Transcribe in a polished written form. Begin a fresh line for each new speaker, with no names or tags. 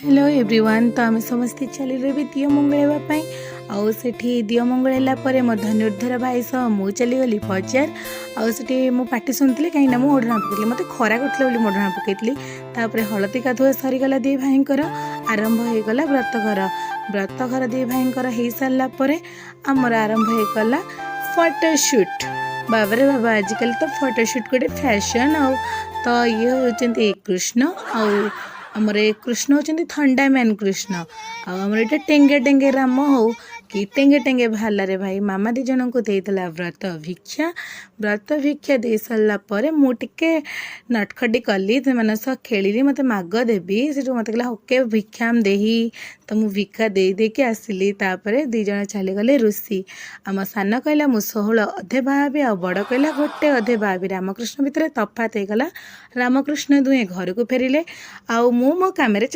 Hello everyone. तो आम समस्ते चली रही दियो मंगलवाई आउ सेठी दियो मंगला मो धनुर्धर भाई सह मु चलीगली बजार आउे मो पार्टी शुणी कहीं मुझे ओढ़ना पकई मत खरा कर ओढ़ना पकई हलदी गाधुआ सरीगला दी भाई आरंभ होगला व्रतघर दी भाई हो सारापर आमर आरंभ होगला फोटोशूट। बाबरे बाबा आजिकल तो फोटोशूट गोटे फैशन आ तो ये होती कृष्ण आमर कृष्ण होती थंडा मैन कृष्ण आमर ये टेंगे टेंगे राम हो कि टेंगे टेंगे भाला रे भाई मामा दी जन को देला व्रत भिक्षा दे सारापर मुझे नटखटी कली से खेली मत माग देवी से मत कहला ओके भिक्षाम देही तो मु भिक्षा दे के आसिली तापर दी जन चलीगले ऋषि आम सान कहला मु 16 अधे भाभी आ बड़ कहला गोटे अधे भाभी रामकृष्ण भितर तफात होगला रामकृष्ण दुहे घर को फेरिले आ मो काम